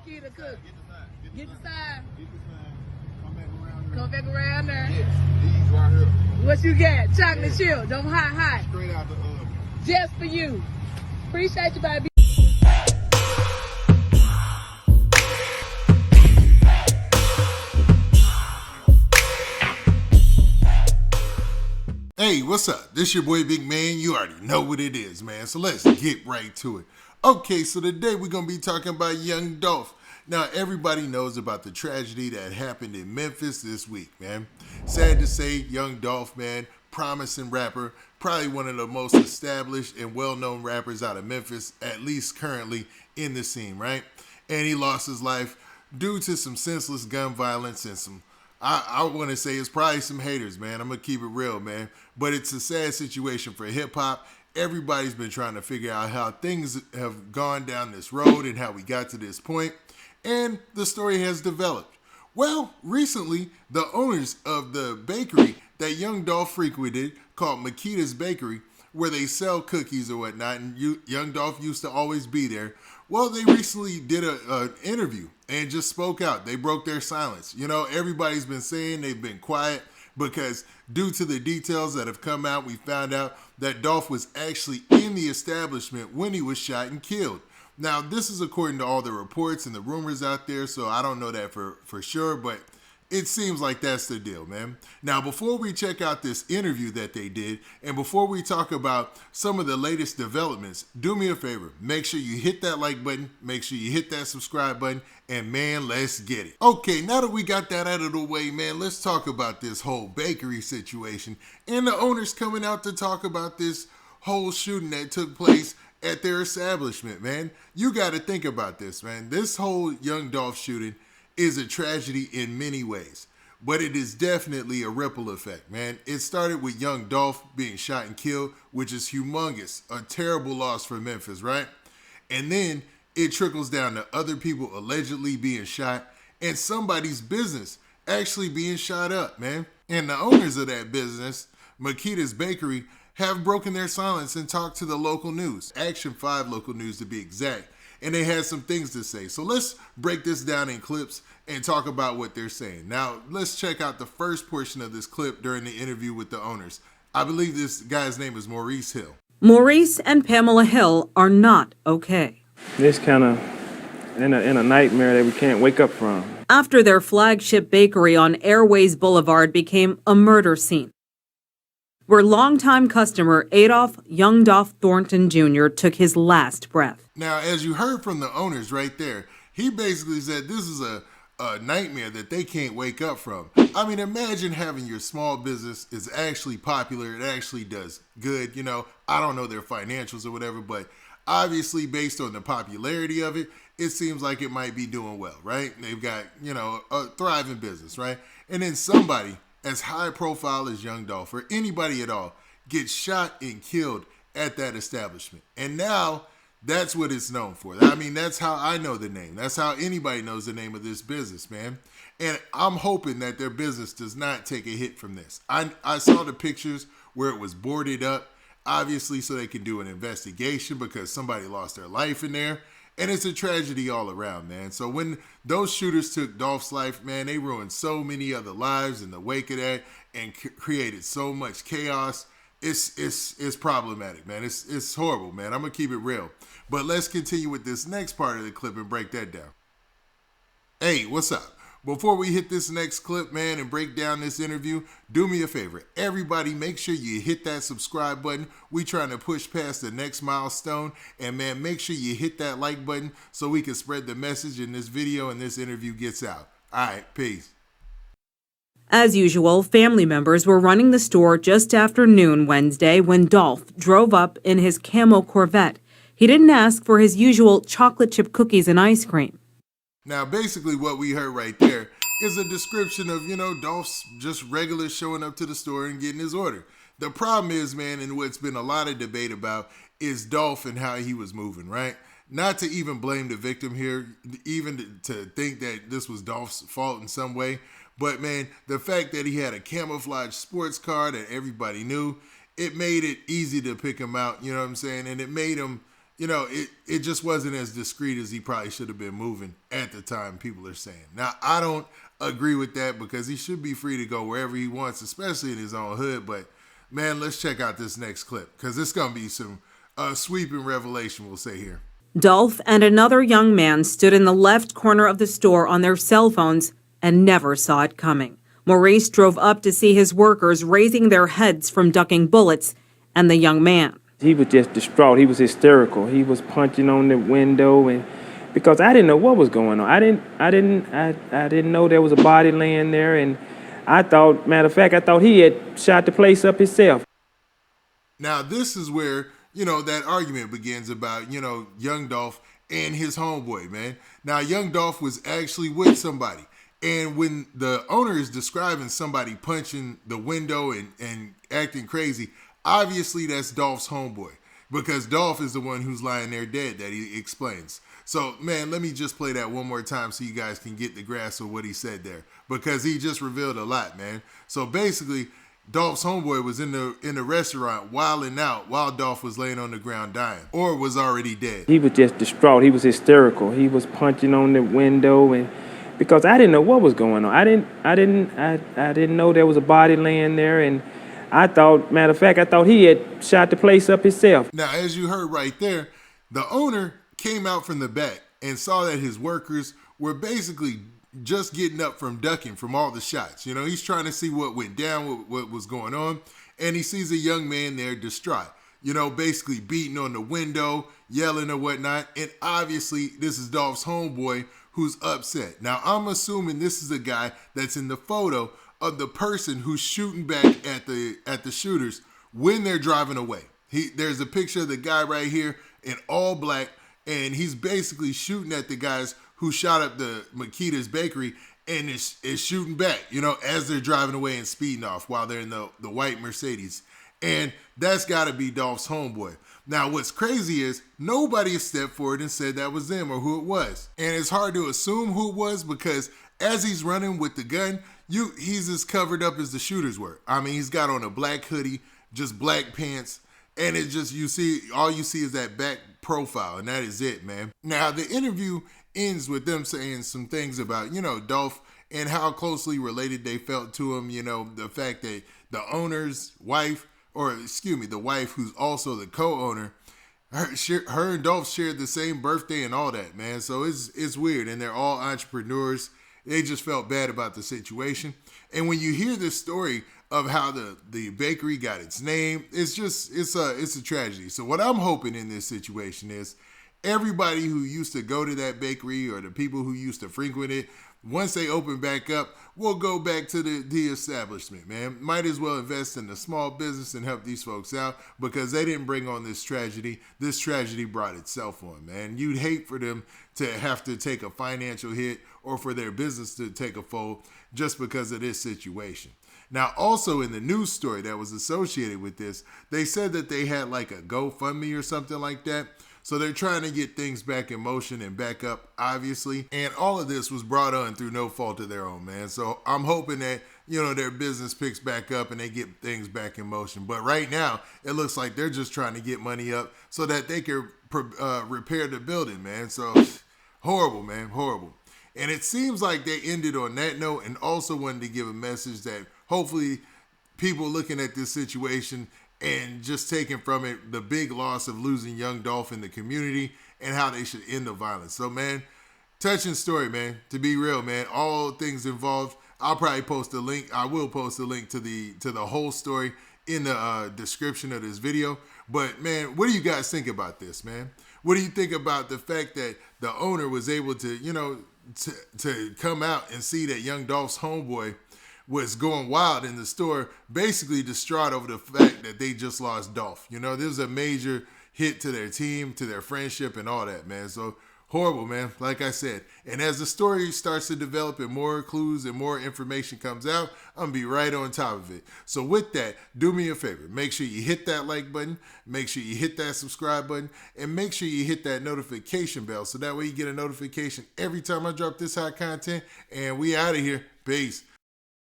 Makeda cook. Get the side. Get the sign. Come back around there. Come back around there. Yes, these right here. What you got? Chocolate chip. Don't hot. Straight out the oven. Just for you. Appreciate you, baby. Hey, what's up? This your boy Big Man. You already know what it is, man. So let's get right to it. Okay, so today we're going to be talking about Young Delph. Now, everybody knows about the tragedy that happened in Memphis this week, man. Sad to say, Young Delph, man, promising rapper, probably one of the most established and well-known rappers out of Memphis, at least currently in the scene, right? And he lost his life due to some senseless gun violence and some, I want to say it's probably some haters, man. I'm going to keep it real, man. But it's a sad situation for hip-hop. Everybody's been trying to figure out how things have gone down this road and how we got to this point. And the story has developed. Well, recently, the owners of the bakery that Young Delph frequented, called Makeda's Bakery, where they sell cookies or whatnot, and Young Delph used to always be there. Well, they recently did an interview and just spoke out. They broke their silence. You know, everybody's been saying they've been quiet because due to the details that have come out, we found out that Dolph was actually in the establishment when he was shot and killed. Now, this is according to all the reports and the rumors out there, so I don't know that for sure, but it seems like that's the deal, man. Now, before we check out this interview that they did, and before we talk about some of the latest developments, do me a favor. Make sure you hit that like button, make sure you hit that subscribe button, and man, let's get it. Okay, now that we got that out of the way, man, let's talk about this whole bakery situation and the owners coming out to talk about this whole shooting that took place at their establishment, man. You got to think about this, man. This whole Young Delph shooting is a tragedy in many ways, but it is definitely a ripple effect, man. It started with Young Delph being shot and killed, which is humongous, a terrible loss for Memphis, right? And then it trickles down to other people allegedly being shot and somebody's business actually being shot up, man. And the owners of that business, Makeda's Bakery, have broken their silence and talked to the local news, Action 5 local news to be exact, and they had some things to say. So let's break this down in clips and talk about what they're saying. Now, let's check out the first portion of this clip during the interview with the owners. I believe this guy's name is Maurice Hill. Maurice and Pamela Hill are not okay. This kind of in a nightmare that we can't wake up from. After their flagship bakery on Airways Boulevard became a murder scene, where longtime customer Adolph Young Delph Thornton Jr. took his last breath. Now, as you heard from the owners right there, he basically said this is a nightmare that they can't wake up from. I mean, imagine having your small business is actually popular, it actually does good. You know, I don't know their financials or whatever, but obviously based on the popularity of it, it seems like it might be doing well, right? They've got, you know, a thriving business, right? And then somebody as high profile as Young Delph or anybody at all gets shot and killed at that establishment. And now that's what it's known for. I mean, that's how I know the name. That's how anybody knows the name of this business, man. And I'm hoping that their business does not take a hit from this. I saw the pictures where it was boarded up, obviously so they can do an investigation because somebody lost their life in there. And it's a tragedy all around, man. So when those shooters took Dolph's life, man, they ruined so many other lives in the wake of that and created so much chaos. It's problematic, man. It's horrible, man. I'm going to keep it real. But let's continue with this next part of the clip and break that down. Hey, what's up? Before we hit this next clip, man, and break down this interview, do me a favor. Everybody, make sure you hit that subscribe button. We trying to push past the next milestone. And, man, make sure you hit that like button so we can spread the message and this video and this interview gets out. All right, peace. As usual, family members were running the store just after noon Wednesday when Dolph drove up in his camo Corvette. He didn't ask for his usual chocolate chip cookies and ice cream. Now, basically what we heard right there is a description of, you know, Dolph's just regular showing up to the store and getting his order. The problem is, man, and what's been a lot of debate about is Dolph and how he was moving, right? Not to even blame the victim here, even to think that this was Dolph's fault in some way. But, man, the fact that he had a camouflage sports car that everybody knew, it made it easy to pick him out, you know what I'm saying? And it made him it just wasn't as discreet as he probably should have been moving at the time, people are saying. Now, I don't agree with that because he should be free to go wherever he wants, especially in his own hood. But, man, let's check out this next clip because it's going to be some sweeping revelation, we'll say here. Dolph and another young man stood in the left corner of the store on their cell phones and never saw it coming. Maurice drove up to see his workers raising their heads from ducking bullets and the young man. He was just distraught. He was hysterical. He was punching on the window, and because I didn't know what was going on. I didn't know there was a body laying there, and I thought, matter of fact, I thought he had shot the place up himself. Now, this is where, that argument begins about, Young Delph and his homeboy, man. Now, Young Delph was actually with somebody. And when the owner is describing somebody punching the window and acting crazy, obviously that's Dolph's homeboy because Dolph is the one who's lying there dead that he explains. So, man, let me just play that one more time so you guys can get the grasp of what he said there because he just revealed a lot, man. So basically, Dolph's homeboy was in the restaurant wilding out while Dolph was laying on the ground dying or was already dead. He was just distraught. He was hysterical. He was punching on the window, and because I didn't know what was going on. I didn't know there was a body laying there, and I thought, matter of fact, I thought he had shot the place up himself. Now, as you heard right there, the owner came out from the back and saw that his workers were basically just getting up from ducking from all the shots. He's trying to see what went down, what was going on, and he sees a young man there distraught, basically beating on the window, yelling or whatnot, and obviously this is Dolph's homeboy who's upset. Now, I'm assuming this is a guy that's in the photo of the person who's shooting back at the shooters when they're driving away. There's a picture of the guy right here in all black, and he's basically shooting at the guys who shot up the Makeda's bakery and is shooting back, as they're driving away and speeding off while they're in the white Mercedes. And that's got to be Dolph's homeboy. Now, what's crazy is nobody has stepped forward and said that was them or who it was. And it's hard to assume who it was because as he's running with the gun, he's as covered up as the shooters were. I mean, he's got on a black hoodie, just black pants, and it just, all you see is that back profile, and that is it, man. Now, the interview ends with them saying some things about, Dolph and how closely related they felt to him, the fact that the owner's wife, the wife who's also the co-owner, her and Dolph shared the same birthday and all that, man. So it's weird, and they're all entrepreneurs. They just felt bad about the situation. And when you hear this story of how the bakery got its name, it's a tragedy. So what I'm hoping in this situation is everybody who used to go to that bakery or the people who used to frequent it, once they open back up, we'll go back to the establishment, man. Might as well invest in a small business and help these folks out because they didn't bring on this tragedy. This tragedy brought itself on, man. You'd hate for them to have to take a financial hit or for their business to take a fold just because of this situation. Now, also in the news story that was associated with this, they said that they had like a GoFundMe or something like that. So they're trying to get things back in motion and back up, obviously. And all of this was brought on through no fault of their own, man. So I'm hoping that, their business picks back up and they get things back in motion. But right now, it looks like they're just trying to get money up so that they can repair the building, man. So horrible, man, horrible. And it seems like they ended on that note and also wanted to give a message that hopefully people looking at this situation and just taking from it the big loss of losing Young Delph in the community and how they should end the violence. So, man, touching story, man. To be real, man, all things involved. I'll probably post a link. I will post a link to the whole story in the description of this video. But, man, what do you guys think about this, man? What do you think about the fact that the owner was able to, to come out and see that Young Delph's homeboy was going wild in the store, basically distraught over the fact that they just lost Dolph. This was a major hit to their team, to their friendship and all that, man. So horrible, man, like I said. And as the story starts to develop and more clues and more information comes out, I'm going to be right on top of it. So with that, do me a favor. Make sure you hit that like button. Make sure you hit that subscribe button. And make sure you hit that notification bell so that way you get a notification every time I drop this hot content. And we out of here. Peace.